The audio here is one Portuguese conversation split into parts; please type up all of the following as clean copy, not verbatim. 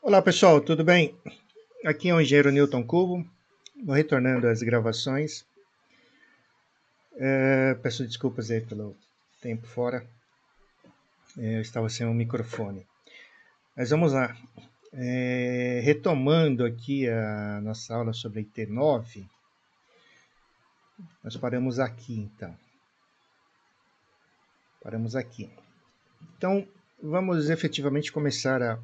Olá pessoal, tudo bem? Aqui é o engenheiro Newton Cubo, vou retornando às gravações. Peço desculpas aí pelo tempo fora, eu estava sem um microfone. Mas vamos lá. Retomando aqui a nossa aula sobre IT9, nós paramos aqui então. Paramos aqui. Então, vamos efetivamente começar a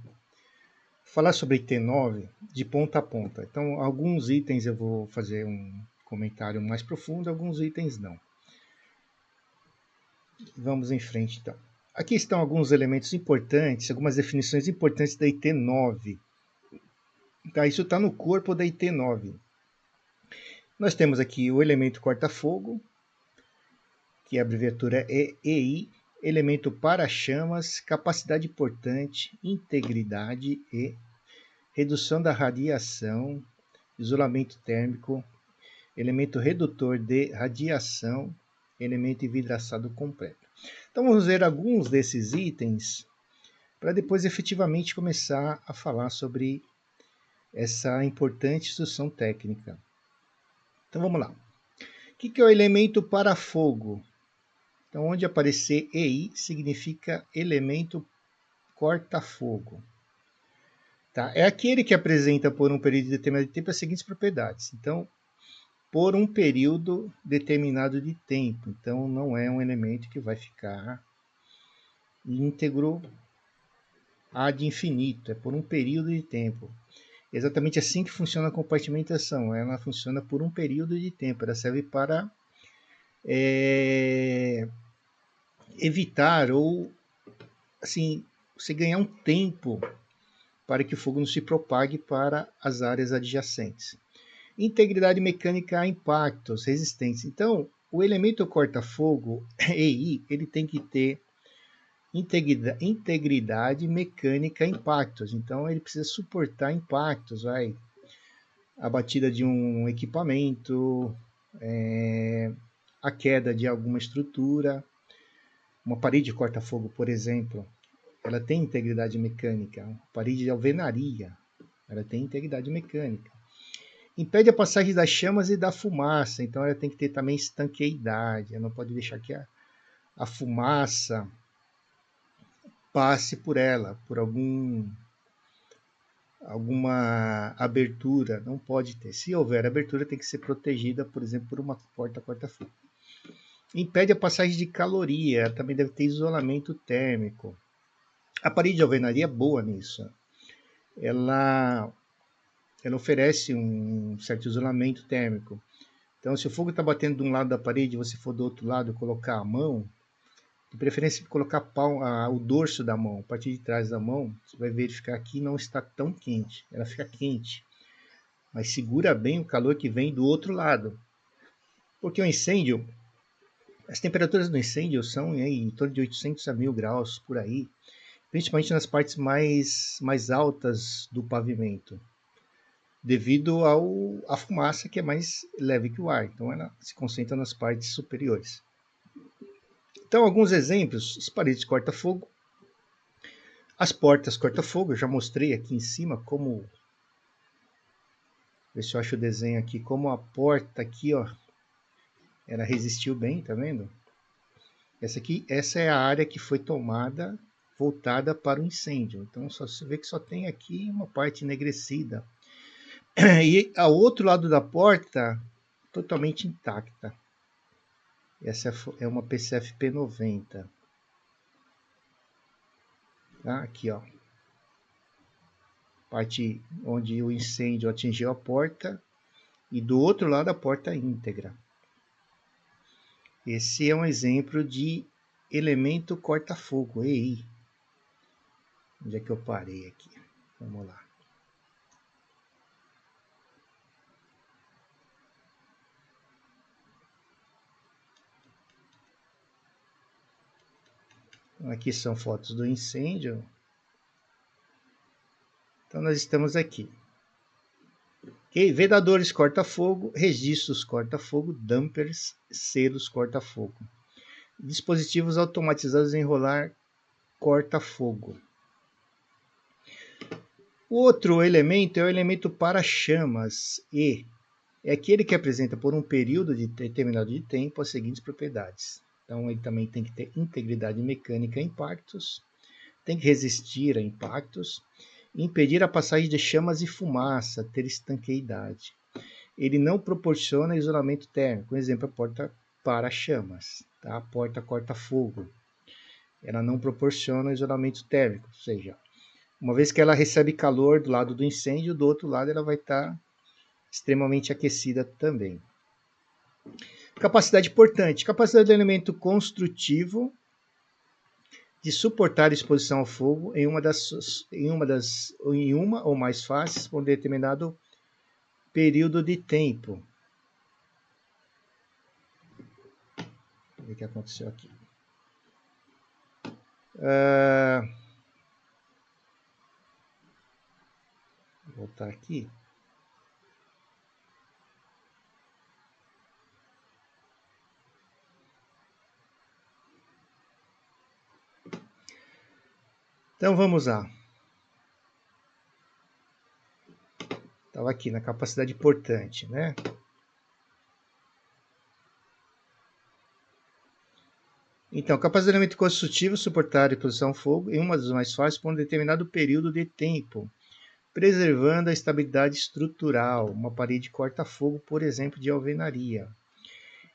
falar sobre IT9 de ponta a ponta. Então, alguns itens eu vou fazer um comentário mais profundo, alguns itens não. Vamos em frente, então. Aqui estão alguns elementos importantes, algumas definições importantes da IT9. Tá, isso está no corpo da IT9. Nós temos aqui o elemento corta-fogo, que a abreviatura é EI, elemento para-chamas, capacidade portante, integridade e redução da radiação, isolamento térmico, elemento redutor de radiação, elemento envidraçado completo. Então vamos ver alguns desses itens para depois efetivamente começar a falar sobre essa importante instrução técnica. Então vamos lá. O que é o elemento para fogo? Então, onde aparecer EI significa elemento corta-fogo. Tá? É aquele que apresenta por um período determinado de tempo as seguintes propriedades. Então, por um período determinado de tempo. Então, não é um elemento que vai ficar íntegro ad infinito, é por um período de tempo. É exatamente assim que funciona a compartimentação. Ela funciona por um período de tempo. Ela serve para evitar ou, assim, você ganhar um tempo para que o fogo não se propague para as áreas adjacentes. Integridade mecânica a impactos, resistência. Então, o elemento corta-fogo, EI, ele tem que ter integridade mecânica a impactos. Então, ele precisa suportar impactos, a batida de um equipamento, a queda de alguma estrutura. Uma parede de corta-fogo, por exemplo, ela tem integridade mecânica. Uma parede de alvenaria, ela tem integridade mecânica. Impede a passagem das chamas e da fumaça, então ela tem que ter também estanqueidade. Ela não pode deixar que a fumaça passe por ela, por alguma abertura, não pode ter. Se houver abertura, tem que ser protegida, por exemplo, por uma porta corta-fogo. Impede a passagem de caloria, também deve ter isolamento térmico. A parede de alvenaria é boa nisso. Ela oferece um certo isolamento térmico. Então, se o fogo está batendo de um lado da parede e você for do outro lado colocar a mão, de preferência colocar o dorso da mão, a partir de trás da mão, você vai verificar que não está tão quente. Ela fica quente, mas segura bem o calor que vem do outro lado. Porque o incêndio, as temperaturas do incêndio são em torno de 800 a 1000 graus por aí, principalmente nas partes mais altas do pavimento, devido à fumaça que é mais leve que o ar. Então ela se concentra nas partes superiores. Então, alguns exemplos: as paredes corta-fogo, as portas corta-fogo. Eu já mostrei aqui em cima como, ver se eu acho o desenho aqui, como a porta aqui, ó, ela resistiu bem, tá vendo? Essa é a área que foi tomada, voltada para o incêndio. Então, você vê que só tem aqui uma parte enegrecida. E ao outro lado da porta, totalmente intacta. Essa é uma PCF P90. Tá? Aqui, ó. Parte onde o incêndio atingiu a porta e do outro lado a porta íntegra. Esse é um exemplo de elemento corta-fogo, EI. Onde é que eu parei aqui? Vamos lá. Aqui são fotos do incêndio. Então nós estamos aqui. Okay? Vedadores corta-fogo, registros corta-fogo, dampers, selos corta-fogo. Dispositivos automatizados em enrolar corta-fogo. O outro elemento é o elemento para-chamas, E. É aquele que apresenta por um período determinado de tempo as seguintes propriedades. Então, ele também tem que ter integridade mecânica a impactos, tem que resistir a impactos, impedir a passagem de chamas e fumaça, ter estanqueidade. Ele não proporciona isolamento térmico. Um exemplo, a porta para-chamas, tá? A porta corta-fogo. Ela não proporciona isolamento térmico, ou seja, uma vez que ela recebe calor do lado do incêndio, do outro lado ela vai estar extremamente aquecida também. Capacidade portante. Capacidade do elemento construtivo de suportar exposição ao fogo em uma ou mais faces por um determinado período de tempo. Vamos ver o que aconteceu aqui. Vou voltar aqui. Então vamos lá. Estava aqui na capacidade portante, né? Então, capacidade do elemento construtivo suportar a exposição ao fogo em uma das mais fáceis por um determinado período de tempo, preservando a estabilidade estrutural, uma parede corta-fogo, por exemplo, de alvenaria.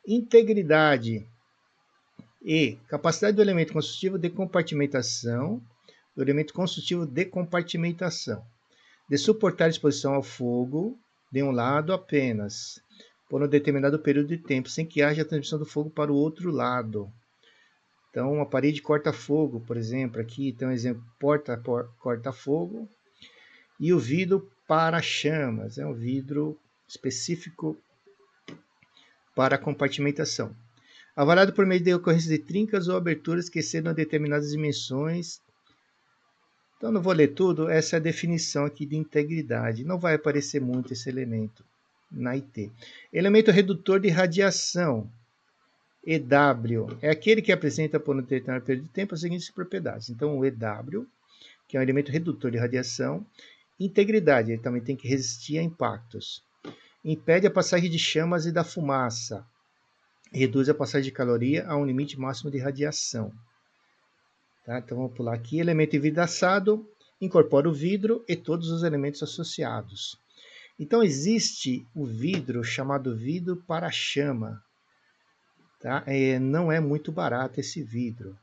Integridade e capacidade do elemento construtivo de compartimentação, do elemento construtivo de compartimentação, de suportar a exposição ao fogo de um lado apenas, por um determinado período de tempo, sem que haja a transmissão do fogo para o outro lado. Então, a parede corta-fogo, por exemplo, aqui tem um exemplo, porta corta-fogo, e o vidro para-chamas, é um vidro específico para compartimentação. Avaliado por meio de ocorrência de trincas ou aberturas que excedam determinadas dimensões. Então, não vou ler tudo, essa é a definição aqui de integridade. Não vai aparecer muito esse elemento na IT. Elemento redutor de radiação. EW é aquele que apresenta por um determinado período de tempo as seguintes propriedades. Então, o EW, que é um elemento redutor de radiação, integridade, ele também tem que resistir a impactos. Impede a passagem de chamas e da fumaça. Reduz a passagem de caloria a um limite máximo de radiação. Tá? Então, vamos pular aqui. Elemento envidraçado, incorpora o vidro e todos os elementos associados. Então, existe o vidro chamado vidro para-chama. Tá? Não é muito barato esse vidro.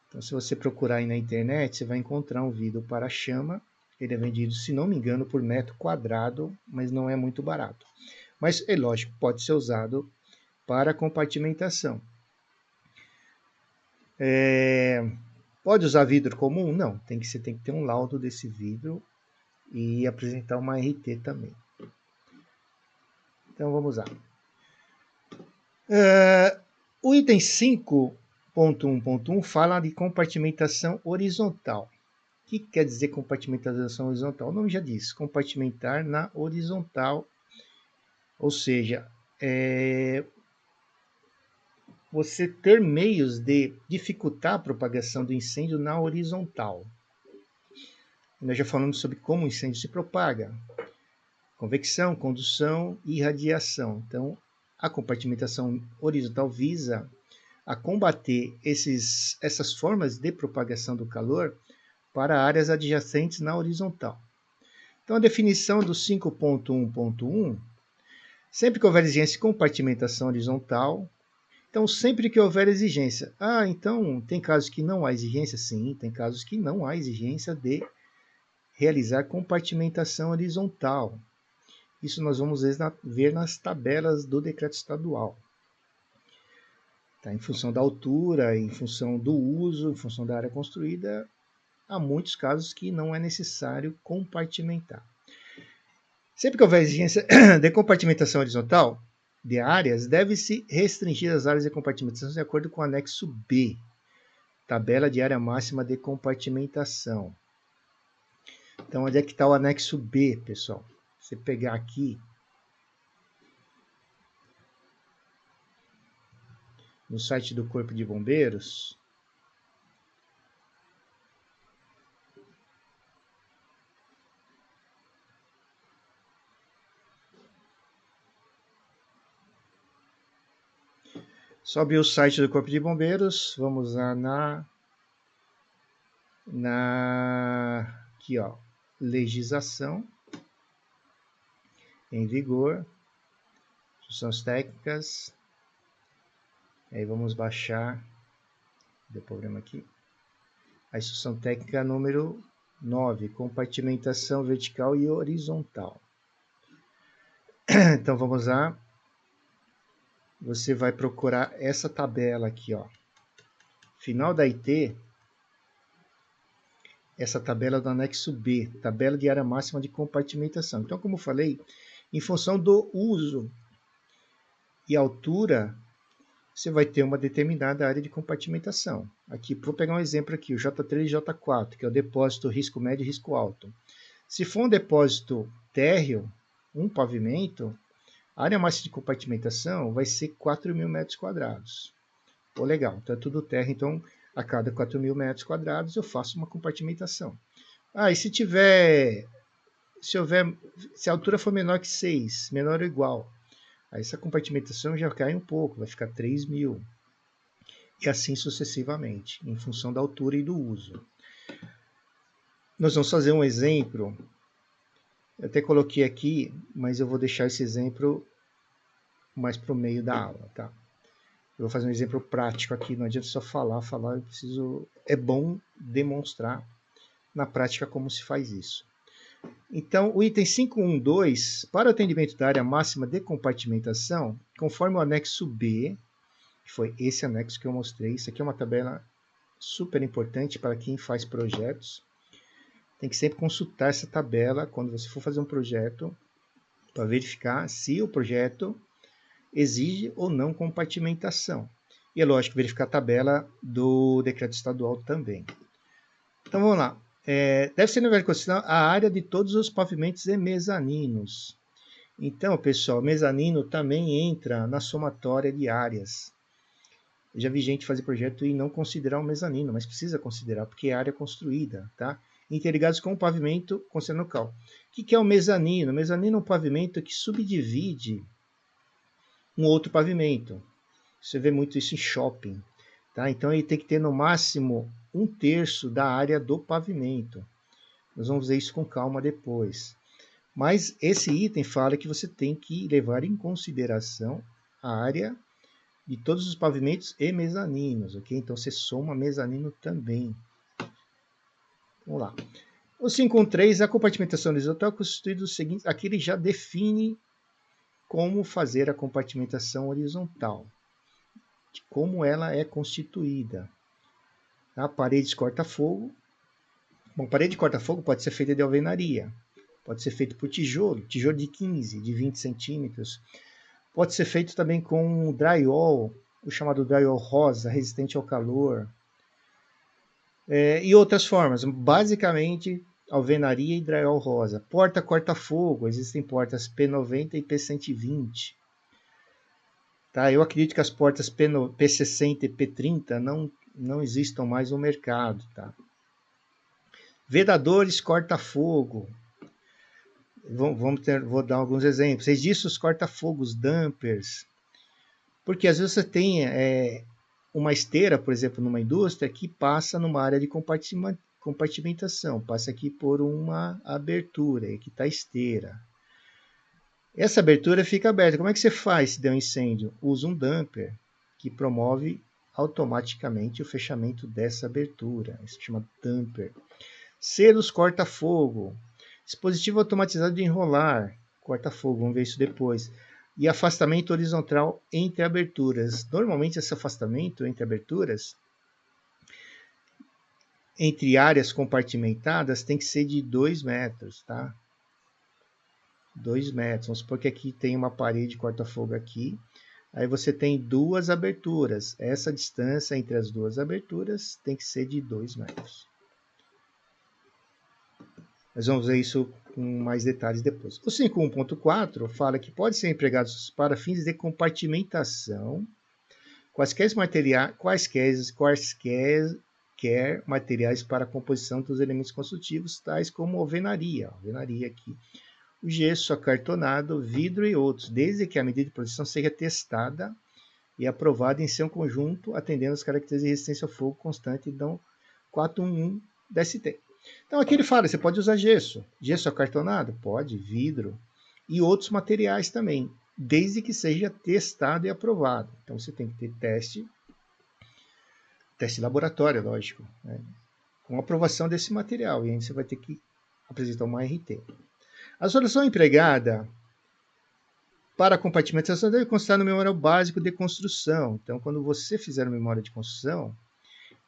Então, se você procurar aí na internet, você vai encontrar um vidro para-chama. Ele é vendido, se não me engano, por metro quadrado, mas não é muito barato. Mas, é lógico, pode ser usado para compartimentação. Pode usar vidro comum? Não, você tem que ter um laudo desse vidro e apresentar uma RT também. Então, vamos lá. O item 5.1.1 fala de compartimentação horizontal. O que quer dizer compartimentação horizontal? O nome já diz, compartimentar na horizontal. Ou seja, você ter meios de dificultar a propagação do incêndio na horizontal. Nós já falamos sobre como o incêndio se propaga. Convecção, condução e radiação. Então, a compartimentação horizontal visa a combater essas formas de propagação do calor para áreas adjacentes na horizontal. Então, a definição do 5.1.1, sempre que houver exigência de compartimentação horizontal, então sempre que houver exigência, então tem casos que não há exigência? Sim, tem casos que não há exigência de realizar compartimentação horizontal. Isso nós vamos ver nas tabelas do decreto estadual. Tá? Em função da altura, em função do uso, em função da área construída, há muitos casos que não é necessário compartimentar. Sempre que houver exigência de compartimentação horizontal de áreas, deve-se restringir as áreas de compartimentação de acordo com o anexo B, tabela de área máxima de compartimentação. Então, onde é que está o anexo B, pessoal? Você pegar aqui no site do Corpo de Bombeiros, Só abrir o site do Corpo de Bombeiros. Vamos lá aqui, ó, legislação em vigor, instruções técnicas. Aí vamos baixar, deu problema aqui, a instrução técnica número 9, compartimentação vertical e horizontal. Então vamos lá, você vai procurar essa tabela aqui, ó, final da IT, essa tabela do anexo B, tabela de área máxima de compartimentação. Então, como eu falei, em função do uso e altura, você vai ter uma determinada área de compartimentação. Aqui, vou pegar um exemplo aqui, o J3 e J4, que é o depósito risco médio e risco alto. Se for um depósito térreo, um pavimento, a área máxima de compartimentação vai ser 4.000 metros quadrados. Pô, legal, então é tudo terra, então a cada 4.000 metros quadrados eu faço uma compartimentação. Ah, e se a altura for menor que 6, menor ou igual, aí essa compartimentação já cai um pouco, vai ficar 3.000. E assim sucessivamente, em função da altura e do uso. Nós vamos fazer um exemplo. Eu até coloquei aqui, mas eu vou deixar esse exemplo mais para o meio da aula, tá? Eu vou fazer um exemplo prático aqui, não adianta só falar, eu preciso... É bom demonstrar na prática como se faz isso. Então, o item 5.1.2, para o atendimento da área máxima de compartimentação, conforme o anexo B, que foi esse anexo que eu mostrei, isso aqui é uma tabela super importante para quem faz projetos. Tem que sempre consultar essa tabela quando você for fazer um projeto, para verificar se o projeto exige ou não compartimentação. E é lógico, verificar a tabela do decreto estadual também. Então vamos lá. Deve ser levado em consideração a área de todos os pavimentos e mezaninos. Então, pessoal, mezanino também entra na somatória de áreas. Eu já vi gente fazer projeto e não considerar o mezanino, mas precisa considerar, porque é área construída, tá? Interligados com o pavimento, considerando o cal. O que é o mezanino? O mezanino é um pavimento que subdivide um outro pavimento. Você vê muito isso em shopping, tá? Então ele tem que ter no máximo 1/3 da área do pavimento. Nós vamos ver isso com calma depois. Mas esse item fala que você tem que levar em consideração a área de todos os pavimentos e mezaninos, ok? Então você soma mezanino também. Vamos lá. O 5.1.3, a compartimentação horizontal é constituída do seguinte, aqui ele já define como fazer a compartimentação horizontal, de como ela é constituída. A parede de corta-fogo. Bom, parede de corta-fogo pode ser feita de alvenaria, pode ser feito por tijolo de 15, de 20 centímetros. Pode ser feito também com drywall, o chamado drywall rosa, resistente ao calor. E outras formas, basicamente alvenaria e drywall rosa. Porta corta-fogo, existem portas P90 e P120. Tá? Eu acredito que as portas P60 e P30 não existam mais no mercado. Tá? Vedadores corta-fogo. Vou dar alguns exemplos. Existe os corta-fogos, dampers. Porque às vezes você tem uma esteira, por exemplo, numa indústria, que passa numa área de compartimentação, passa aqui por uma abertura, aqui está a esteira. Essa abertura fica aberta. Como é que você faz se der um incêndio? Usa um damper, que promove automaticamente o fechamento dessa abertura. Isso se chama damper. Selos corta-fogo. Dispositivo automatizado de enrolar. Corta-fogo, vamos ver isso depois. E afastamento horizontal entre aberturas. Normalmente esse afastamento entre aberturas, entre áreas compartimentadas, tem que ser de 2 metros, tá? 2 metros. Vamos supor que aqui tem uma parede corta-fogo aqui. Aí você tem 2 aberturas. Essa distância entre as 2 aberturas tem que ser de 2 metros. Nós vamos ver isso com mais detalhes depois. O 5.1.4 fala que pode ser empregados para fins de compartimentação quaisquer materiais para a composição dos elementos construtivos, tais como alvenaria aqui, o gesso, acartonado, vidro e outros, desde que a medida de proteção seja testada e aprovado em seu conjunto, atendendo as características de resistência ao fogo constante, então 411 DST. Então aqui ele fala, você pode usar gesso. Gesso acartonado? Pode, vidro e outros materiais também, desde que seja testado e aprovado. Então você tem que ter teste laboratório, lógico, né, com aprovação desse material, e aí você vai ter que apresentar uma RT. A solução empregada para a compartimentação deve constar no memorial básico de construção. Então, quando você fizer o memória de construção,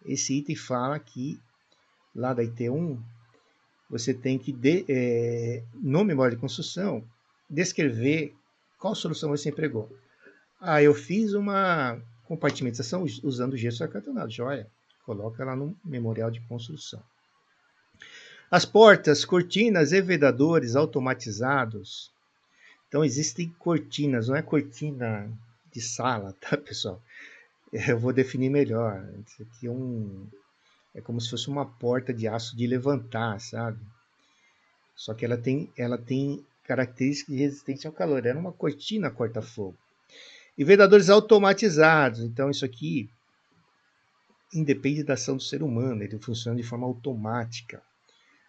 esse item fala que, lá da IT1, você tem que, no memória de construção, descrever qual solução você empregou. Ah, eu fiz uma compartimentação usando gesso acartonado. Joia, coloca lá no memorial de construção. As portas, cortinas e vedadores automatizados. Então, existem cortinas, não é cortina de sala, tá, pessoal? Eu vou definir melhor. Isso aqui é como se fosse uma porta de aço de levantar, sabe? Só que ela tem características de resistência ao calor. Era uma cortina corta-fogo. E vedadores automatizados. Então, isso aqui independe da ação do ser humano. Ele funciona de forma automática,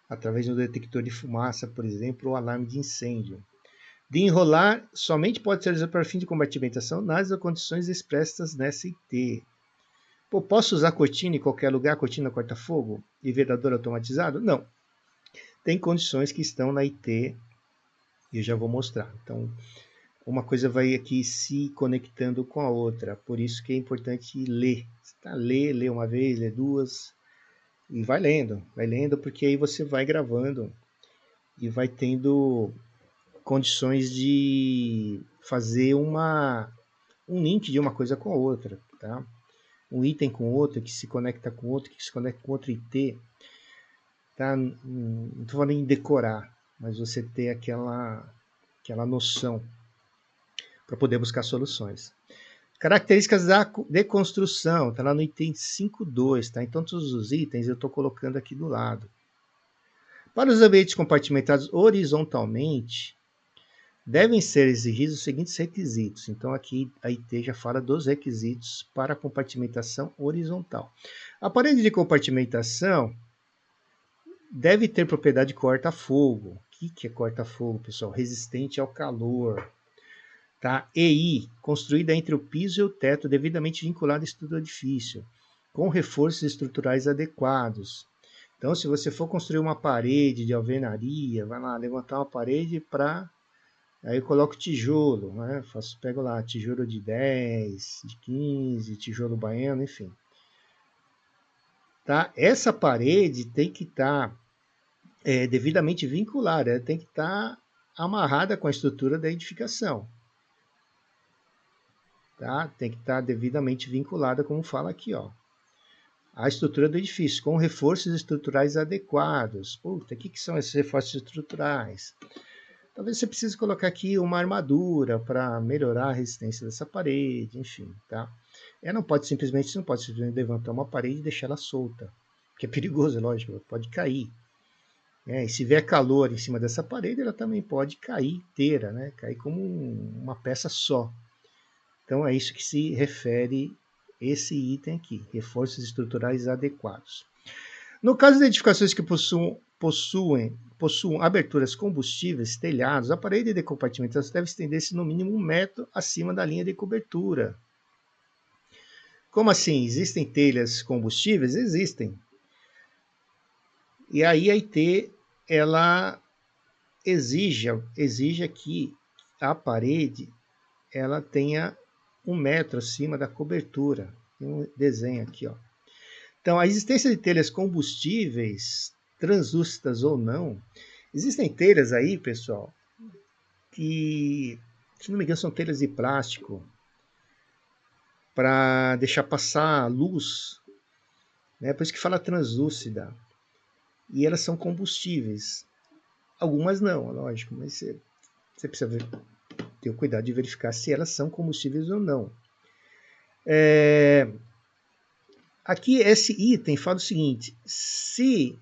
através de um detector de fumaça, por exemplo, ou alarme de incêndio. De enrolar, somente pode ser usado para fim de compartimentação nas condições expressas nessa IT. Pô, posso usar cortina em qualquer lugar, cortina corta-fogo e vedador automatizado? Não. Tem condições que estão na IT e eu já vou mostrar. Então, uma coisa vai aqui se conectando com a outra. Por isso que é importante ler. Tá? Lê uma vez, lê duas e vai lendo, porque aí você vai gravando e vai tendo condições de fazer um link de uma coisa com a outra, tá? Um item com outro, que se conecta com outro, que se conecta com outro IT, tá? Não estou falando em decorar, mas você ter aquela noção para poder buscar soluções. Características da deconstrução, está lá no item 5.2, tá? Então todos os itens eu estou colocando aqui do lado. Para os ambientes compartimentados horizontalmente, devem ser exigidos os seguintes requisitos. Então, aqui a IT já fala dos requisitos para a compartimentação horizontal. A parede de compartimentação deve ter propriedade corta-fogo. O que é corta-fogo, pessoal? Resistente ao calor. Tá? EI, construída entre o piso e o teto, devidamente vinculada à estrutura do edifício, com reforços estruturais adequados. Então, se você for construir uma parede de alvenaria, vai lá levantar uma parede para... Aí eu coloco tijolo, né? Pego lá tijolo de 10, de 15, tijolo baiano, enfim. Tá? Essa parede tem que estar devidamente vinculada, ela tem que estar amarrada com a estrutura da edificação. Tá? Tem que estar devidamente vinculada, como fala aqui, ó. A estrutura do edifício, com reforços estruturais adequados. Puta, o que são esses reforços estruturais? Talvez você precise colocar aqui uma armadura para melhorar a resistência dessa parede, enfim, tá? Você não pode simplesmente levantar uma parede e deixar ela solta, que é perigoso, lógico, pode cair. E se vier calor em cima dessa parede, ela também pode cair inteira, né? Cair como uma peça só. Então é isso que se refere esse item aqui, reforços estruturais adequados. No caso de edificações que possuam aberturas combustíveis, telhados, a parede de compartimentação deve estender-se no mínimo 1 metro acima da linha de cobertura. Como assim? Existem telhas combustíveis? Existem. E aí a IT, ela exige que a parede ela tenha 1 metro acima da cobertura. Tem um desenho aqui, ó. Então, a existência de telhas combustíveis, translúcidas ou não, existem telhas aí, pessoal, que, se não me engano, são telhas de plástico para deixar passar luz, né? Por isso que fala translúcida. E elas são combustíveis. Algumas não, lógico, mas você precisa ter o cuidado de verificar se elas são combustíveis ou não. Aqui esse item fala o seguinte: se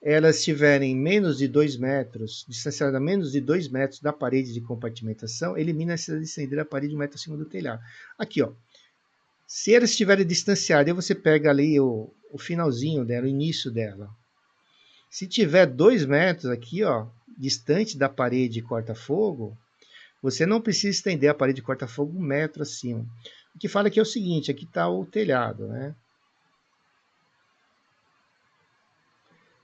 elas estiverem menos de 2 metros, distanciadas a menos de 2 metros da parede de compartimentação, elimina essa de estender a parede 1 metro acima do telhado. Aqui, ó. Se elas estiverem distanciadas, aí você pega ali o finalzinho dela, o início dela. Se tiver 2 metros aqui, ó, distante da parede corta-fogo, você não precisa estender a parede corta-fogo 1 metro acima. O que fala aqui é o seguinte, aqui está o telhado, né?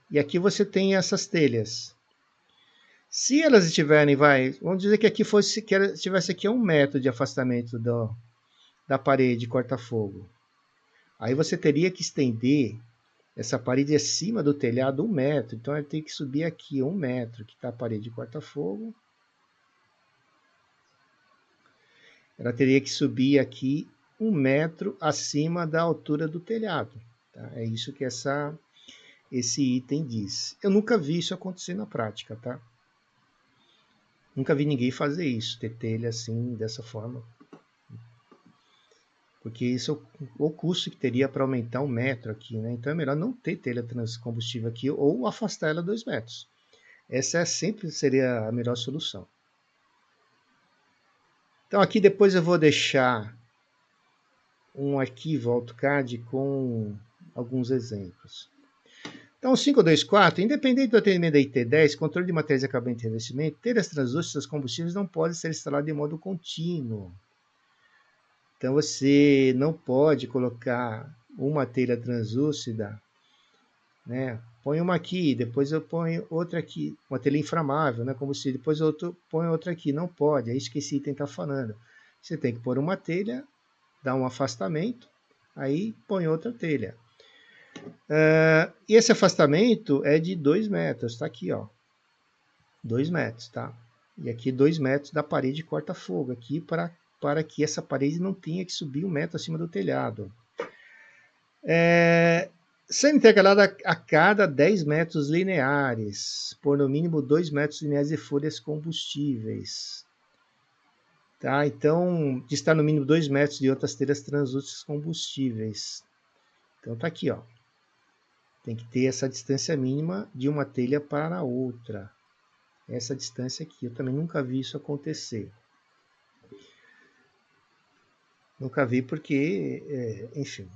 E aqui você tem essas telhas. Se elas estiverem, vamos dizer que aqui fosse, que ela tivesse aqui a 1 metro de afastamento da parede corta-fogo. Aí você teria que estender essa parede acima do telhado 1 metro. Então ela tem que subir aqui 1 metro, que está a parede corta-fogo. Ela teria que subir aqui 1 metro acima da altura do telhado. Tá? É isso que esse item diz. Eu nunca vi isso acontecer na prática, tá? Nunca vi ninguém fazer isso, ter telha assim, dessa forma. Porque isso é o custo que teria para aumentar 1 metro aqui, né? Então é melhor não ter telha transcombustível aqui ou afastar ela 2 metros. Essa sempre seria a melhor solução. Então aqui depois eu vou deixar um arquivo AutoCAD com alguns exemplos. Então, 524, independente do atendimento da IT10, controle de materiais de acabamento e revestimento, telhas translúcidas combustíveis não podem ser instaladas de modo contínuo. Então, você não pode colocar uma telha translúcida, né? Põe uma aqui, depois eu ponho outra aqui, uma telha inflamável, né? Combustível, depois eu ponho outra aqui. Não pode, é isso que esse item está falando. Você tem que pôr uma telha, dar um afastamento, aí põe outra telha. E esse afastamento é de 2 metros, tá aqui, ó. 2 metros, tá? E aqui 2 metros da parede corta-fogo, aqui para que essa parede não tenha que subir 1 metro acima do telhado. Sendo intercalada a cada 10 metros lineares, por no mínimo 2 metros lineares de folhas combustíveis. Tá? Então, de estar no mínimo 2 metros de outras telhas translúcidas combustíveis. Então tá aqui, ó. Tem que ter essa distância mínima de uma telha para a outra. Essa distância aqui. Eu também nunca vi isso acontecer. Nunca vi porque, enfim,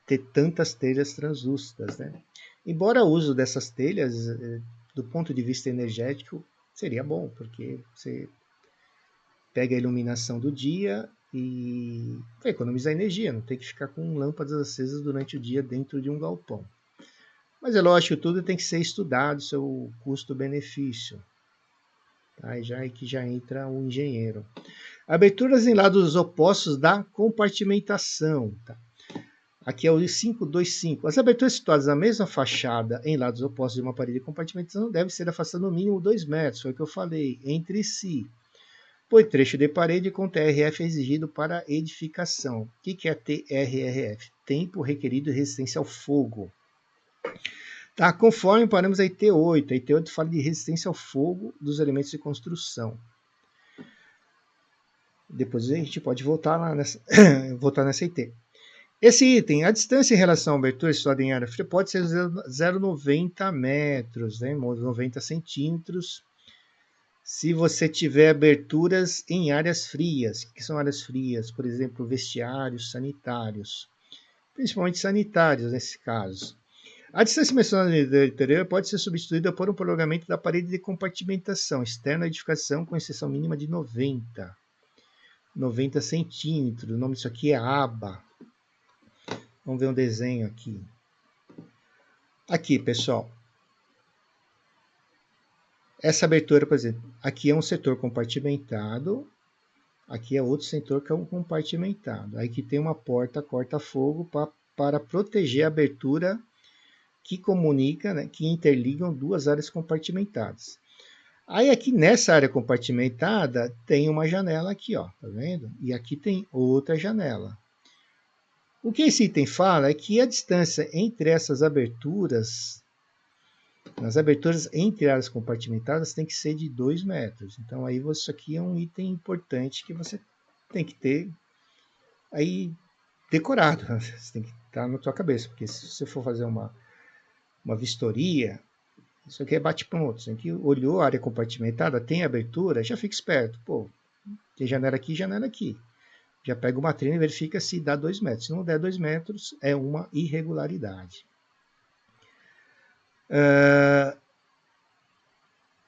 ter tantas telhas translúcidas, né? Embora o uso dessas telhas, do ponto de vista energético, seria bom, porque você pega a iluminação do dia e vai economizar energia, não tem que ficar com lâmpadas acesas durante o dia dentro de um galpão. Mas é lógico, tudo tem que ser estudado, seu custo-benefício. Tá? Aí que já entra o engenheiro. Aberturas em lados opostos da compartimentação. Tá? Aqui é o 525. As aberturas situadas na mesma fachada em lados opostos de uma parede de compartimentação devem ser afastadas no mínimo 2 metros, foi o que eu falei, entre si. Pois trecho de parede com TRF é exigido para edificação. O que é TRF? Tempo requerido de resistência ao fogo. Tá, conforme paramos a IT8. A IT8 fala de resistência ao fogo dos elementos de construção. Depois a gente pode voltar lá nessa IT. Esse item, a distância em relação à abertura situada em área fria pode ser 0,90 metros, né, 90 centímetros, se você tiver aberturas em áreas frias. O que são áreas frias? Por exemplo, vestiários, sanitários, principalmente sanitários nesse caso. A distância mencionada no interior pode ser substituída por um prolongamento da parede de compartimentação externa à edificação com exceção mínima de 90 centímetros. O nome disso aqui é aba. Vamos ver um desenho aqui. Aqui, pessoal. Essa abertura, por exemplo, aqui é um setor compartimentado. Aqui é outro setor que é um compartimentado. Aí que tem uma porta corta-fogo para proteger a abertura que comunica, né, que interligam duas áreas compartimentadas. Aí aqui nessa área compartimentada tem uma janela aqui, ó, tá vendo? E aqui tem outra janela. O que esse item fala é que a distância entre essas aberturas, nas aberturas entre áreas compartimentadas, tem que ser de 2 metros. Então aí isso aqui é um item importante que você tem que ter aí decorado. Você tem que estar na tua cabeça, porque se você for fazer uma uma vistoria, isso aqui é bate-ponto. Isso aqui olhou a área compartimentada, tem abertura, já fica esperto. Pô, tem janela aqui, janela aqui. Já pega uma trina e verifica se dá 2 metros. Se não der 2 metros, é uma irregularidade.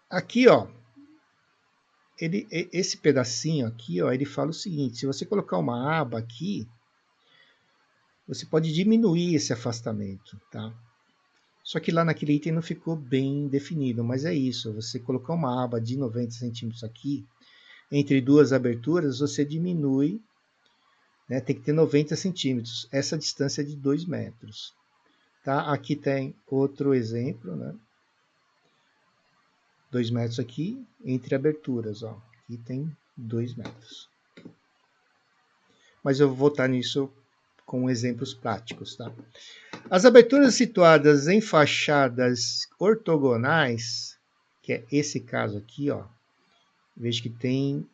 Aqui, ó, esse pedacinho aqui, ó, ele fala o seguinte: se você colocar uma aba aqui, você pode diminuir esse afastamento, tá? Só que lá naquele item não ficou bem definido, mas é isso. Você colocar uma aba de 90 centímetros aqui, entre duas aberturas, você diminui, né? Tem que ter 90 centímetros. Essa distância é de 2 metros. Tá? Aqui tem outro exemplo, né? 2 metros aqui, entre aberturas, ó. Aqui tem 2 metros. Mas eu vou voltar nisso com exemplos práticos, tá? As aberturas situadas em fachadas ortogonais, que é esse caso aqui, ó. Veja que tem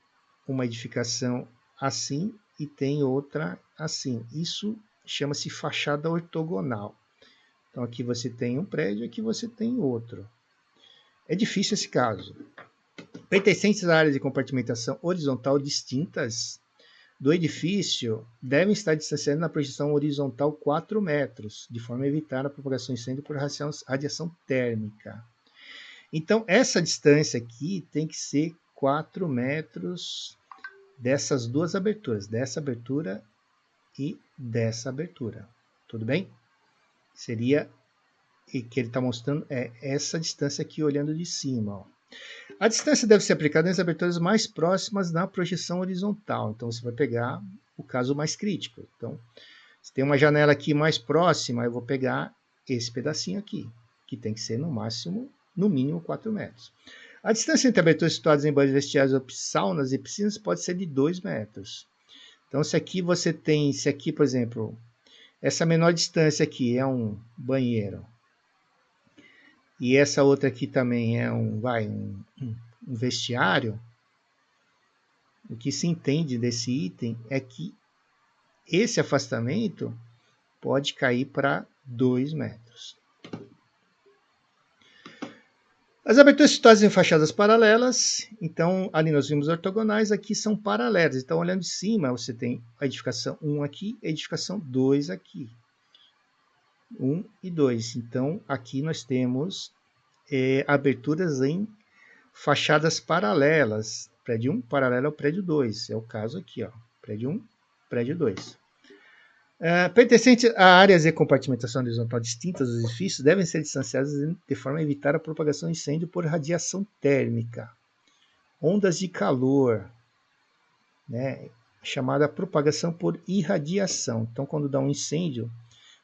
uma edificação assim e tem outra assim. Isso chama-se fachada ortogonal. Então aqui você tem um prédio, aqui você tem outro. É difícil esse caso. Pertencentes a áreas de compartimentação horizontal distintas do edifício devem estar distanciados na projeção horizontal 4 metros, de forma a evitar a propagação de incêndio por radiação térmica. Então, essa distância aqui tem que ser 4 metros dessas duas aberturas, dessa abertura e dessa abertura. Tudo bem? Seria, e que ele está mostrando, é essa distância aqui olhando de cima, ó. A distância deve ser aplicada nas aberturas mais próximas da projeção horizontal. Então, você vai pegar o caso mais crítico. Então, se tem uma janela aqui mais próxima, eu vou pegar esse pedacinho aqui, que tem que ser no máximo, no mínimo 4 metros. A distância entre aberturas situadas em banhos vestiários, saunas e piscinas pode ser de 2 metros. Então, se aqui você tem, se aqui, por exemplo, essa menor distância aqui é um banheiro, e essa outra aqui também é um vestiário, o que se entende desse item é que esse afastamento pode cair para 2 metros. As aberturas situadas em fachadas paralelas, então ali nós vimos ortogonais, aqui são paralelas. Então, olhando de cima, você tem a edificação 1 aqui, a edificação 2 aqui. 1 e 2. Então, aqui nós temos aberturas em fachadas paralelas. Prédio 1 paralelo ao prédio 2. É o caso aqui, ó. Prédio 1, prédio 2. Pertencentes a áreas de compartimentação horizontal distintas dos edifícios devem ser distanciadas de forma a evitar a propagação de incêndio por radiação térmica. Ondas de calor, né, chamada propagação por irradiação. Então, quando dá um incêndio,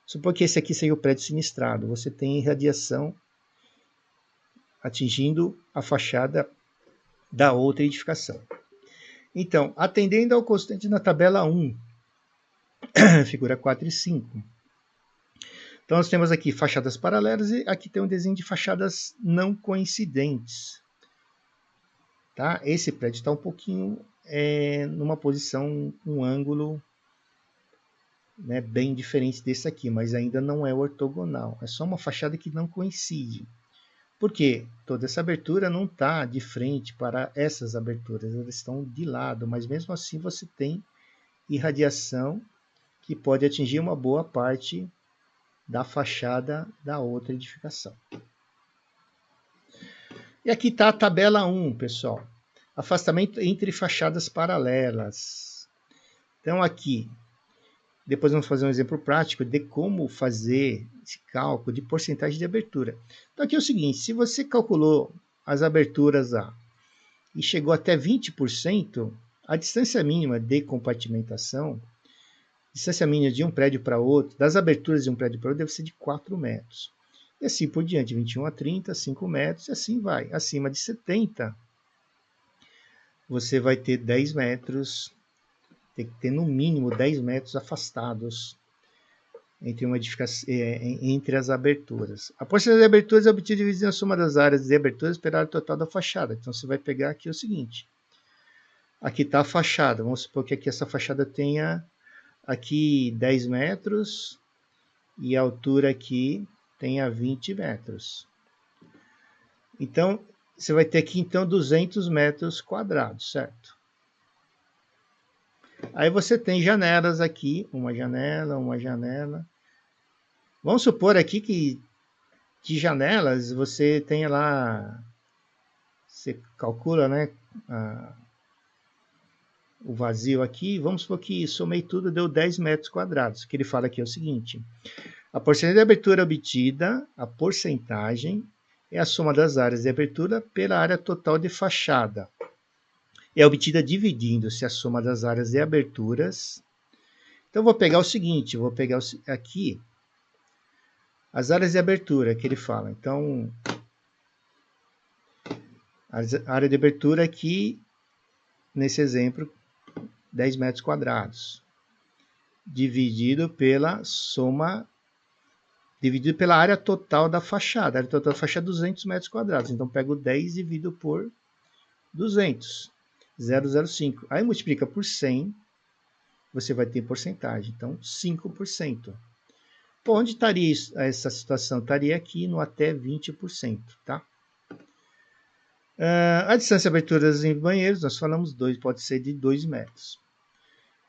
supor que esse aqui seja o prédio sinistrado, você tem irradiação atingindo a fachada da outra edificação. Então, atendendo ao constante na tabela 1, figura 4 e 5. Então, nós temos aqui fachadas paralelas e aqui tem um desenho de fachadas não coincidentes. Tá? Esse prédio está um pouquinho numa posição, um ângulo, né, bem diferente desse aqui, mas ainda não é ortogonal. É só uma fachada que não coincide. Por quê? Toda essa abertura não está de frente para essas aberturas, elas estão de lado, mas mesmo assim você tem irradiação que pode atingir uma boa parte da fachada da outra edificação. E aqui está a tabela 1, pessoal. Afastamento entre fachadas paralelas. Então aqui, depois vamos fazer um exemplo prático de como fazer esse cálculo de porcentagem de abertura. Então aqui é o seguinte, se você calculou as aberturas A e chegou até 20%, a distância mínima de compartimentação, distância mínima de um prédio para outro, das aberturas de um prédio para outro, deve ser de 4 metros. E assim por diante, 21 a 30, 5 metros, e assim vai. Acima de 70, você vai ter 10 metros, tem que ter no mínimo 10 metros afastados entre uma edificação, entre as aberturas. A porcentagem de aberturas é obtida dividindo a soma das áreas de aberturas pela área total da fachada. Então você vai pegar aqui o seguinte. Aqui está a fachada. Vamos supor que aqui essa fachada tenha aqui 10 metros e a altura aqui tenha 20 metros. Então, você vai ter aqui, então, 200 metros quadrados, certo? Aí você tem janelas aqui, uma janela, uma janela. Vamos supor aqui que de janelas você tem lá, você calcula, né, o vazio aqui. Vamos supor que somei tudo, deu 10 metros quadrados. O que ele fala aqui é o seguinte: a porcentagem de abertura obtida, a porcentagem, é a soma das áreas de abertura pela área total de fachada. É obtida dividindo-se a soma das áreas de aberturas. Então, vou pegar o seguinte, vou pegar aqui as áreas de abertura que ele fala. Então, a área de abertura aqui, nesse exemplo, 10 metros quadrados, dividido pela soma, dividido pela área total da fachada. A área total da fachada é 200 metros quadrados. Então, pego 10 e divido por 200, 0,05. Aí multiplica por 100, você vai ter porcentagem. Então, 5%. Bom, onde estaria essa situação? Estaria aqui no até 20%, tá? A distância de aberturas em banheiros, nós falamos 2, pode ser de 2 metros.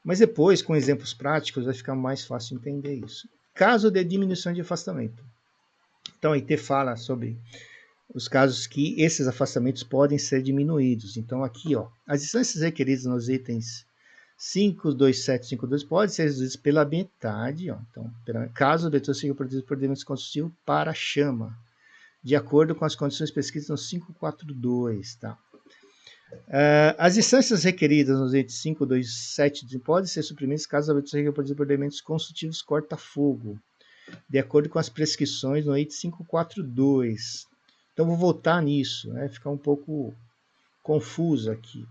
Mas depois, com exemplos práticos, vai ficar mais fácil entender isso. Caso de diminuição de afastamento. Então, a IT fala sobre os casos que esses afastamentos podem ser diminuídos. Então, aqui, ó, as distâncias requeridas nos itens 52752 podem ser reduzidas pela metade. Ó. Então, caso o vetor seja produzido por elementos construtivos para chama, de acordo com as condições prescritas no 542. Tá? As distâncias requeridas nos itens 527 podem ser suprimidas caso o vetor seja produzido por elementos construtivos corta-fogo, de acordo com as prescrições no item 542. Então, vou voltar nisso, né? Ficar um pouco confuso aqui.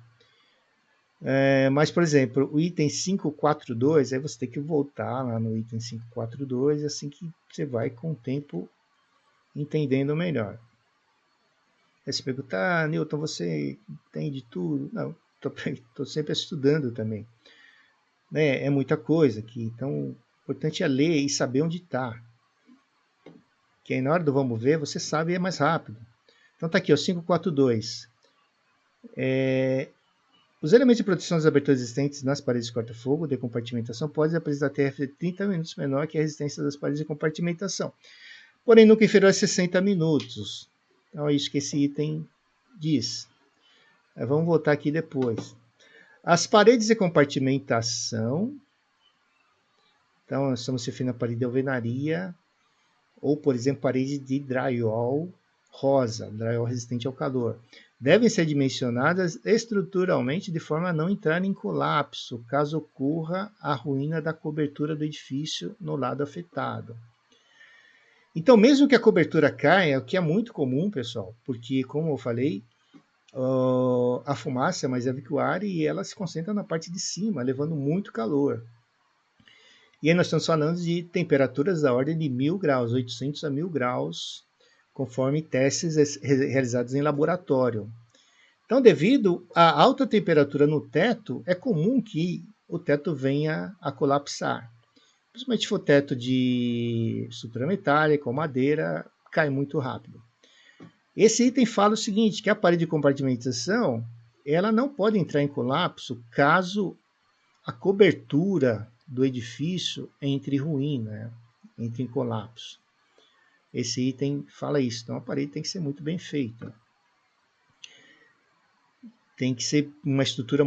Mas, por exemplo, o item 542, aí você tem que voltar lá no item 542, assim que você vai com o tempo entendendo melhor. Aí você pergunta, Newton, você entende tudo? Não, estou sempre estudando também. É muita coisa aqui, então o importante é ler e saber onde está. Que aí na hora do vamos ver, você sabe e é mais rápido. Então tá aqui, ó, 542. Os elementos de proteção das aberturas existentes nas paredes de corta-fogo de compartimentação podem apresentar TF de 30 minutos menor que a resistência das paredes de compartimentação, porém nunca inferior a 60 minutos. Então é isso que esse item diz. Vamos voltar aqui depois. As paredes de compartimentação, então nós estamos se referindo à parede de alvenaria, ou por exemplo parede de drywall rosa, drywall resistente ao calor, devem ser dimensionadas estruturalmente de forma a não entrar em colapso, caso ocorra a ruína da cobertura do edifício no lado afetado. Então, mesmo que a cobertura caia, o que é muito comum, pessoal, porque, como eu falei, a fumaça é mais leve que o ar e ela se concentra na parte de cima, levando muito calor. E aí nós estamos falando de temperaturas da ordem de 1000 graus, 800 a 1000 graus, conforme testes realizados em laboratório. Então, devido à alta temperatura no teto, é comum que o teto venha a colapsar. Principalmente se for teto de estrutura metálica ou madeira, cai muito rápido. Esse item fala o seguinte, que a parede de compartimentação, ela não pode entrar em colapso caso a cobertura do edifício entre ruim, né? Entre em colapso. Esse item fala isso. Então, a parede tem que ser muito bem feita. Tem que ser uma estrutura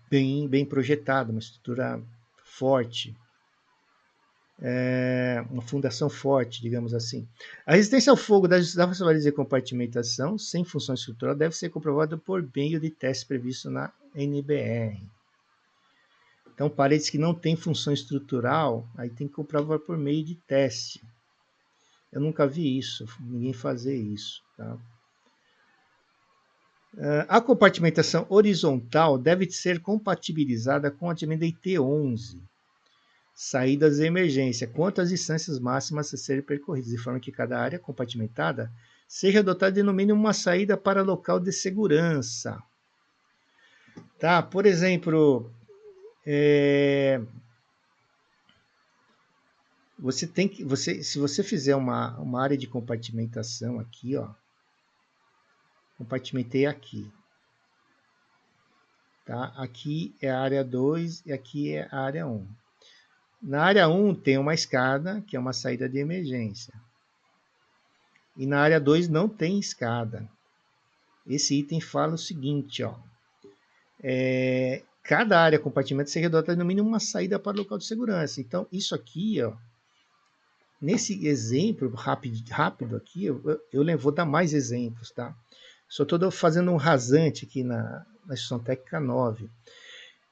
bem projetada, uma estrutura forte. Uma fundação forte, digamos assim. A resistência ao fogo das paredes de compartimentação sem função estrutural deve ser comprovada por meio de testes previstos na NBR. Então, paredes que não têm função estrutural, aí tem que comprovar por meio de teste. Eu nunca vi isso, ninguém fazer isso. Tá? A compartimentação horizontal deve ser compatibilizada com a emenda IT11. Saídas de emergência, quanto às distâncias máximas a serem percorridas, de forma que cada área compartimentada seja dotada de no mínimo uma saída para local de segurança. Tá? Por exemplo, você tem que, se você fizer uma área de compartimentação aqui, ó, compartimentei aqui, tá? Aqui é a área 2 e aqui é a área 1. Na área 1 tem uma escada, que é uma saída de emergência. E na área 2 não tem escada. Esse item fala o seguinte, ó. Cada área compartimento seria dotada no mínimo uma saída para o local de segurança. Então, isso aqui, ó, nesse exemplo rápido aqui, eu vou dar mais exemplos, tá? Só estou fazendo um rasante aqui na Instituição Técnica 9.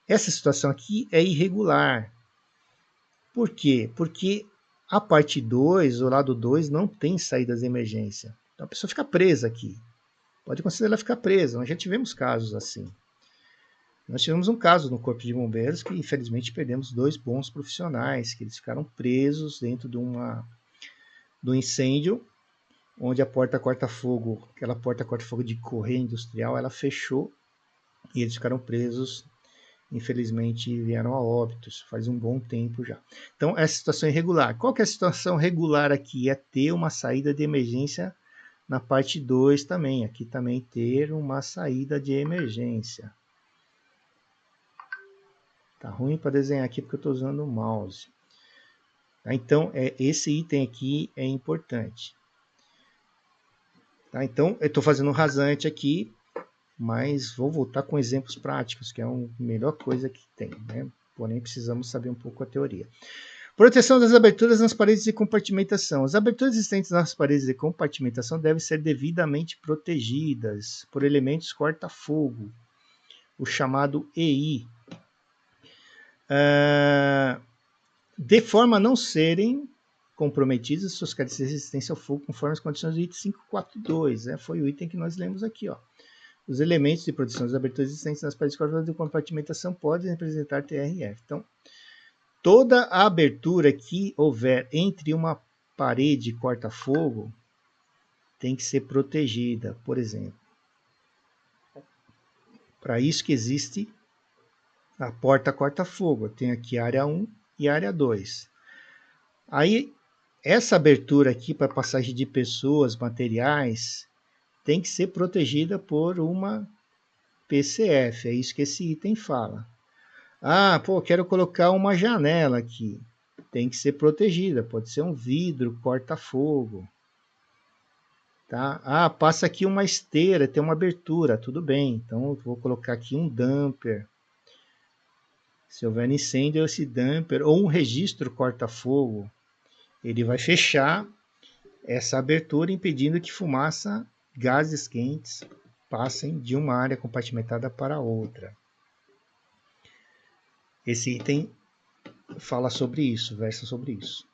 Essa situação aqui é irregular. Por quê? Porque a parte 2, o lado 2, não tem saídas de emergência. Então a pessoa fica presa aqui. Pode considerar ela ficar presa. Nós já tivemos casos assim. Nós tivemos um caso no Corpo de Bombeiros que, infelizmente, perdemos 2 bons profissionais, que eles ficaram presos dentro do incêndio, onde a porta corta-fogo, aquela porta corta-fogo de correia industrial, ela fechou e eles ficaram presos. Infelizmente, vieram a óbitos, faz um bom tempo já. Então, essa situação é irregular. Qual que é a situação regular aqui? É ter uma saída de emergência na parte 2 também. Aqui também ter uma saída de emergência. Tá ruim para desenhar aqui porque eu estou usando o mouse. Tá? Então, esse item aqui é importante. Tá? Então, eu estou fazendo um rasante aqui, mas vou voltar com exemplos práticos, que é a melhor coisa que tem, né? Porém, precisamos saber um pouco a teoria. Proteção das aberturas nas paredes de compartimentação. As aberturas existentes nas paredes de compartimentação devem ser devidamente protegidas por elementos corta-fogo, o chamado EI, de forma a não serem comprometidas suas características de resistência ao fogo conforme as condições do item 542. Foi o item que nós lemos aqui, ó. Os elementos de proteção das aberturas existentes nas paredes de compartimentação podem representar TRF. Então, toda a abertura que houver entre uma parede e corta-fogo tem que ser protegida, por exemplo. Para isso que existe a porta corta-fogo. Tem aqui a área 1 e a área 2. Aí, essa abertura aqui para passagem de pessoas, materiais, tem que ser protegida por uma PCF. É isso que esse item fala. Ah, pô, quero colocar uma janela aqui. Tem que ser protegida. Pode ser um vidro, corta-fogo. Tá? Ah, passa aqui uma esteira, tem uma abertura. Tudo bem. Então, eu vou colocar aqui um damper. Se houver incêndio, esse damper, ou um registro corta-fogo, ele vai fechar essa abertura, impedindo que fumaça, gases quentes, passem de uma área compartimentada para outra. Esse item fala sobre isso, versa sobre isso.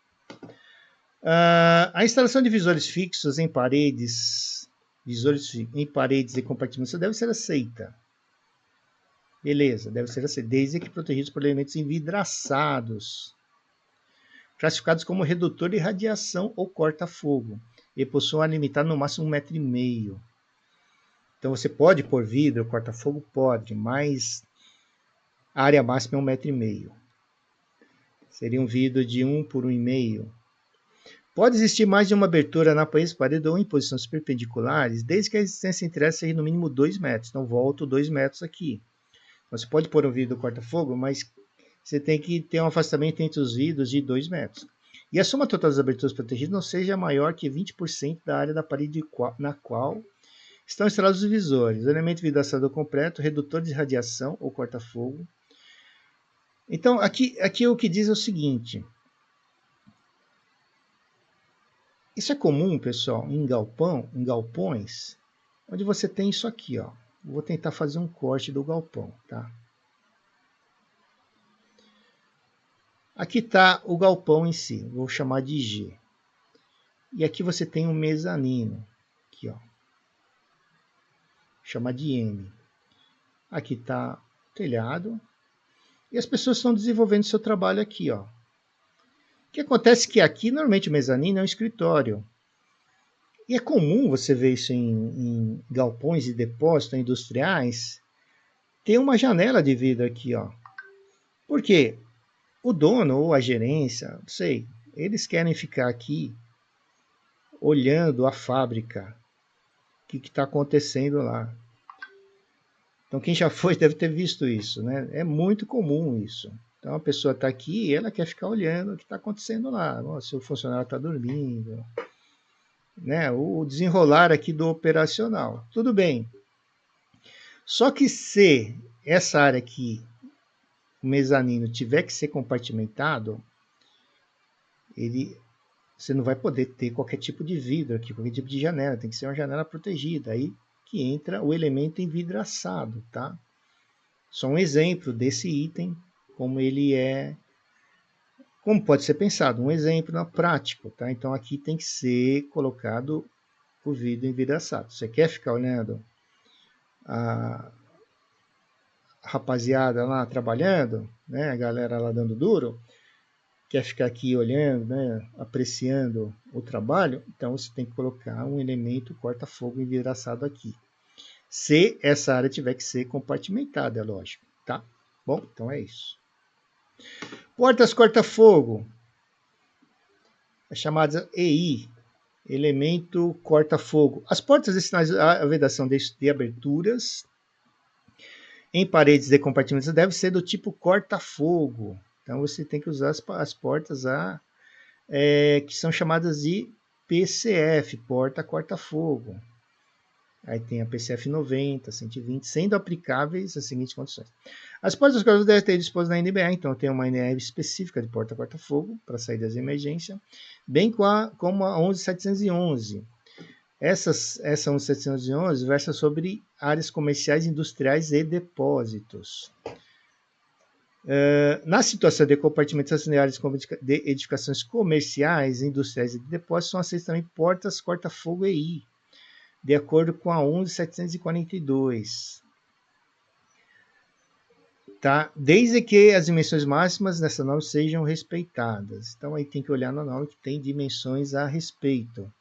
A instalação de visores fixos em paredes, e compartimentos deve ser aceita. Beleza, deve ser aceita, desde que protegidos por elementos envidraçados, classificados como redutor de radiação ou corta-fogo, e possuam a limitada no máximo 1,5 m. Então você pode pôr vidro, corta-fogo pode, mas a área máxima é 1,5 m. Seria um vidro de 1 por 1,5 m. Pode existir mais de uma abertura na parede ou em posições perpendiculares, desde que a distância entre elas seja no mínimo 2 metros. Então volto 2 metros aqui. Você pode pôr um vidro corta-fogo, mas você tem que ter um afastamento entre os vidros de 2 metros. E a soma total das aberturas protegidas não seja maior que 20% da área da parede na qual estão instalados os visores. O elemento vidraçado completo, redutor de radiação ou corta-fogo. Então, aqui o que diz é o seguinte. Isso é comum, pessoal, em galpões, onde você tem isso aqui, ó. Vou tentar fazer um corte do galpão, tá? Aqui está o galpão em si, vou chamar de G. E aqui você tem um mezanino, aqui, ó. Vou chamar de M. Aqui está o telhado. E as pessoas estão desenvolvendo seu trabalho aqui, ó. O que acontece é que aqui, normalmente, o mezanino é um escritório. E é comum você ver isso em galpões de depósito industriais, ter uma janela de vidro aqui, ó. Por quê? O dono ou a gerência, não sei, eles querem ficar aqui olhando a fábrica, o que está acontecendo lá. Então, quem já foi deve ter visto isso, né? É muito comum isso. Então, a pessoa está aqui e ela quer ficar olhando o que está acontecendo lá. Se o funcionário está dormindo, né? O desenrolar aqui do operacional. Tudo bem. Só que se essa área aqui, o mezanino, tiver que ser compartimentado, você não vai poder ter qualquer tipo de vidro aqui, qualquer tipo de janela. Tem que ser uma janela protegida. Aí que entra o elemento envidraçado, tá? Só um exemplo desse item, como ele é, como pode ser pensado, um exemplo na prática, tá? Então aqui tem que ser colocado o vidro envidraçado. Você quer ficar olhando a rapaziada lá trabalhando, né? A galera lá dando duro, quer ficar aqui olhando, né? Apreciando o trabalho, então você tem que colocar um elemento corta-fogo envidraçado aqui. Se essa área tiver que ser compartimentada, é lógico, tá? Bom, então é isso. Portas corta-fogo, chamadas EI, elemento corta-fogo. As portas destinadas à vedação de aberturas em paredes de compartimentos devem ser do tipo corta-fogo. Então você tem que usar as portas que são chamadas de PCF, porta corta-fogo. Aí tem a PCF 90, 120, sendo aplicáveis as seguintes condições. As portas corta-fogo devem ter disposto na NBR, então tem uma NR específica de porta corta-fogo para saídas de emergência, bem como a 11711. Essa 11711 versa sobre áreas comerciais, industriais e depósitos. Na situação de compartimentação de áreas de edificações comerciais, industriais e de depósitos, são aceitas também portas corta-fogo EI, de acordo com a 11742. Tá? Desde que as dimensões máximas dessa norma sejam respeitadas. Então aí tem que olhar na norma que tem dimensões a respeito.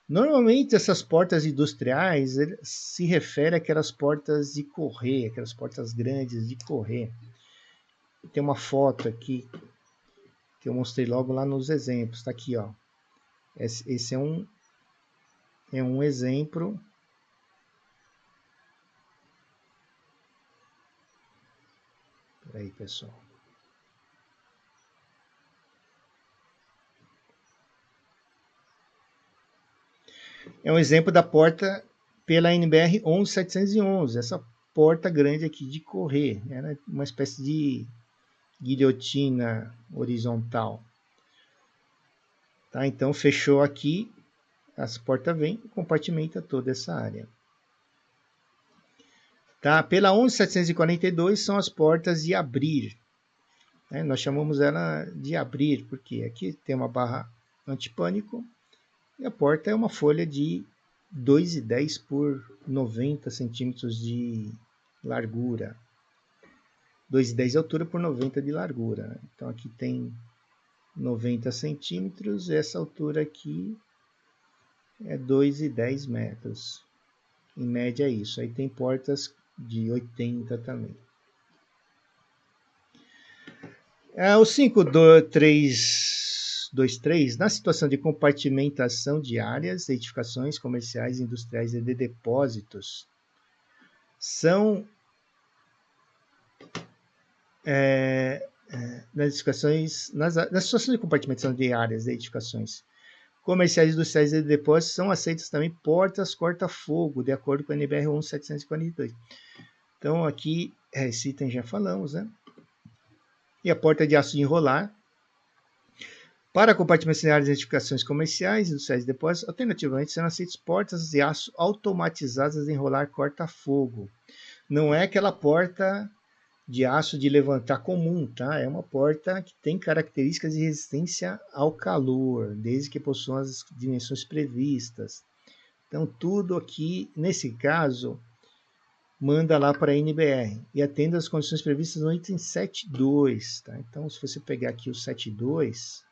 Normalmente essas portas industriais se referem àquelas portas de correr, aquelas portas grandes de correr. Tem uma foto aqui que eu mostrei logo lá nos exemplos. Está aqui, ó. Esse é um exemplo. Peraí, pessoal. É um exemplo da porta pela NBR 11711. Essa porta grande aqui de correr. Era uma espécie de guilhotina horizontal. Tá? Então, fechou aqui. As portas vêm e compartimenta toda essa área. Tá? Pela 11742 são as portas de abrir. Né? Nós chamamos ela de abrir, porque aqui tem uma barra antipânico e a porta é uma folha de 2,10 por 90 centímetros de largura. 2,10 de altura por 90 de largura. Então aqui tem 90 centímetros, essa altura aqui é 2,10 metros. Em média é isso. Aí tem portas de 80 também. O 5323, na situação de compartimentação de áreas, edificações comerciais, industriais e de depósitos, são nas situações de compartimentação de áreas de edificações comerciais, industriais e de depósitos, são aceitas também portas corta-fogo, de acordo com a NBR 11742. Então, aqui, esse item já falamos, né? E a porta de aço de enrolar, para compartimentação de áreas de edificações comerciais, industriais e depósitos, alternativamente serão aceitas portas de aço automatizadas de enrolar corta-fogo. Não é aquela porta de aço de levantar comum, tá? É uma porta que tem características de resistência ao calor, desde que possuam as dimensões previstas. Então, tudo aqui, nesse caso, manda lá para a NBR e atende às condições previstas no item 7.2, tá? Então, se você pegar aqui o 7.2,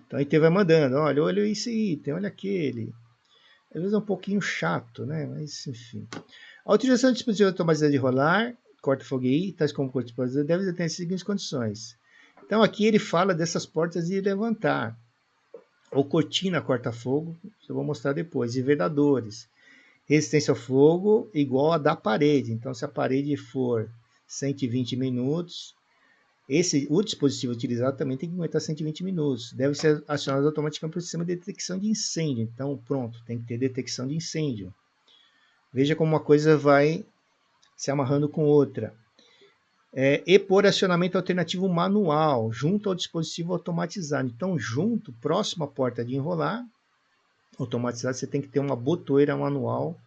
então aí vai mandando, olha esse item, olha aquele. Às vezes é um pouquinho chato, né? Mas, enfim. A utilização de dispositivos automatizados de rolar, corta-fogo EI, tais como corta-fogo, deve ter as seguintes condições. Então aqui ele fala dessas portas de levantar, ou cortina corta-fogo, eu vou mostrar depois, e vedadores. Resistência ao fogo igual a da parede, então se a parede for 120 minutos, o dispositivo utilizado também tem que aguentar 120 minutos. Deve ser acionado automaticamente pelo sistema de detecção de incêndio. Então, pronto, tem que ter detecção de incêndio. Veja como uma coisa vai se amarrando com outra. E por acionamento alternativo manual, junto ao dispositivo automatizado. Então, junto, próximo à porta de enrolar, automatizado, você tem que ter uma botoeira manual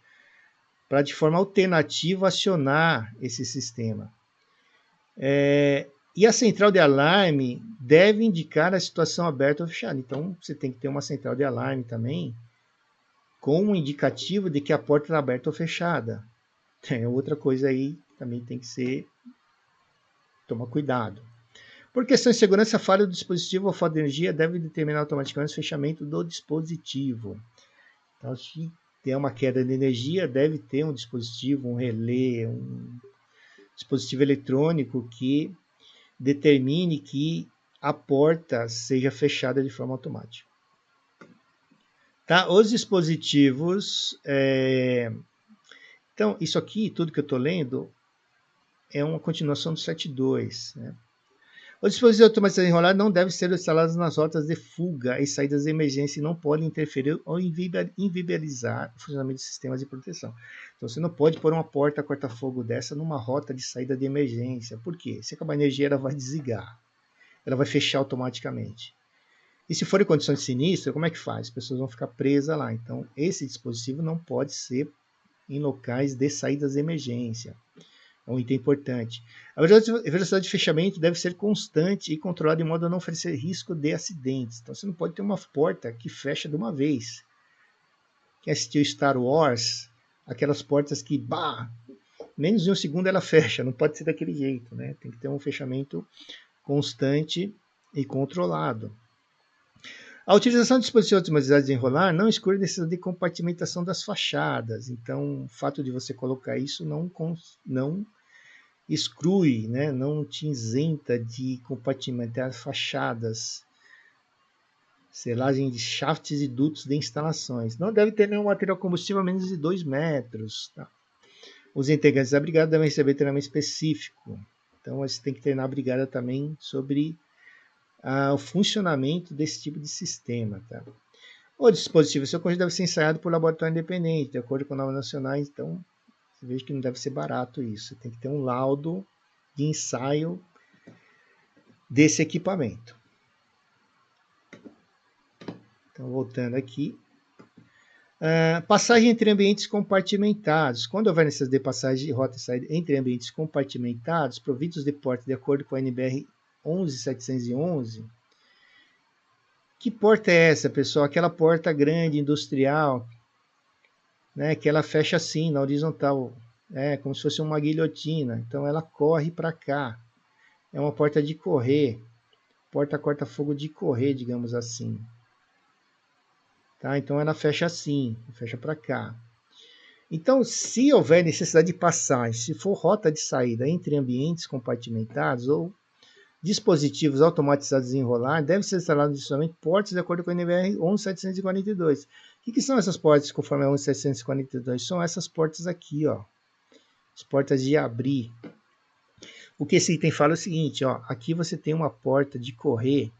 para, de forma alternativa, acionar esse sistema. E a central de alarme deve indicar a situação aberta ou fechada. Então, você tem que ter uma central de alarme também com um indicativo de que a porta está aberta ou fechada. É outra coisa aí também tem que ser tomar cuidado. Por questão de segurança, a falha do dispositivo ou falta de energia deve determinar automaticamente o fechamento do dispositivo. Então, se tem uma queda de energia, deve ter um dispositivo, um relé, um dispositivo eletrônico que determine que a porta seja fechada de forma automática. Tá? Os dispositivos... Então, isso aqui, tudo que eu estou lendo, é uma continuação do 7.2. Né? Os dispositivos automatizados enrolados não devem ser instalados nas rotas de fuga e saídas de emergência e não podem interferir ou inviabilizar o funcionamento de sistemas de proteção. Então, você não pode pôr uma porta corta-fogo dessa numa rota de saída de emergência. Por quê? Se acabar a energia, ela vai desligar. Ela vai fechar automaticamente. E se for em condições de sinistro, como é que faz? As pessoas vão ficar presas lá. Então, esse dispositivo não pode ser em locais de saídas de emergência. É um item importante. A velocidade de fechamento deve ser constante e controlada de modo a não oferecer risco de acidentes. Então, você não pode ter uma porta que fecha de uma vez. Quem assistiu Star Wars, aquelas portas que, menos de um segundo ela fecha. Não pode ser daquele jeito, né? Tem que ter um fechamento constante e controlado. A utilização de dispositivos automatizados de enrolar não exclui a necessidade de compartimentação das fachadas. Então, o fato de você colocar isso não exclui, né? Não te isenta de compartimentar fachadas, selagem de shafts e dutos de instalações. Não deve ter nenhum material combustível a menos de 2 metros. Tá? Os integrantes da brigada devem receber treinamento específico. Então, você tem que treinar a brigada também sobre o funcionamento desse tipo de sistema. Tá? O dispositivo socorro deve ser ensaiado por laboratório independente, de acordo com normas nacionais. Então, você veja que não deve ser barato isso. Tem que ter um laudo de ensaio desse equipamento. Então, voltando aqui. Passagem entre ambientes compartimentados. Quando houver necessidade de passagem de rota e saída entre ambientes compartimentados, providos de porta de acordo com a NBR 11711. Que porta é essa, pessoal? Aquela porta grande, industrial, né, que ela fecha assim, na horizontal, como se fosse uma guilhotina. Então ela corre para cá. É uma porta de correr, porta corta-fogo de correr, digamos assim. Tá? Então ela fecha assim, fecha para cá. Então, se houver necessidade de passagem, se for rota de saída entre ambientes compartimentados ou dispositivos automatizados de enrolar, deve ser instalado adicionalmente portas de acordo com a NBR 11742. O que são essas portas conforme a 11742? São essas portas aqui, ó, as portas de abrir. O que esse item fala é o seguinte, ó, aqui você tem uma porta de correr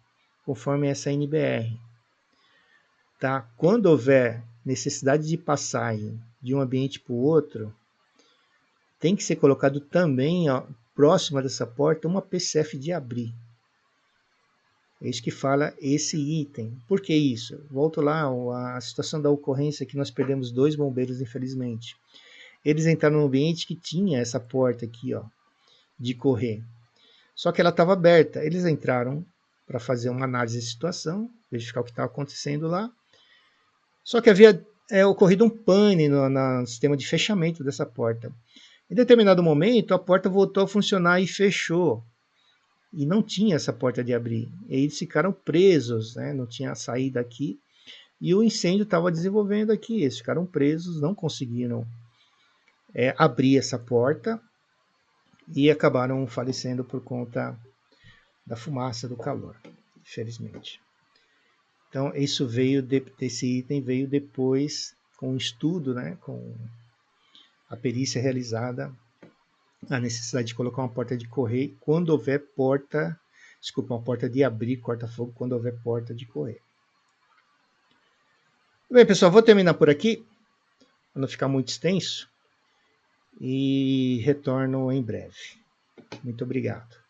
conforme essa NBR. Tá? Quando houver necessidade de passagem de um ambiente para o outro, tem que ser colocado também, ó, próxima dessa porta, uma PCF de abrir. É isso que fala esse item. Por que isso? Volto lá, a situação da ocorrência que nós perdemos 2 bombeiros, infelizmente. Eles entraram num ambiente que tinha essa porta aqui, ó, de correr. Só que ela estava aberta. Eles entraram para fazer uma análise de situação, verificar o que estava acontecendo lá. Só que havia ocorrido um pane no sistema de fechamento dessa porta. Em determinado momento, a porta voltou a funcionar e fechou. E não tinha essa porta de abrir. E eles ficaram presos, né? Não tinha saída aqui. E o incêndio estava desenvolvendo aqui. Eles ficaram presos, não conseguiram abrir essa porta e acabaram falecendo por conta da fumaça, do calor, infelizmente. Então, isso veio desse item veio depois com o estudo, né, com a perícia realizada, a necessidade de colocar uma porta de correio quando houver uma porta de abrir corta-fogo quando houver porta de correio. Bem, pessoal, vou terminar por aqui, para não ficar muito extenso, e retorno em breve. Muito obrigado.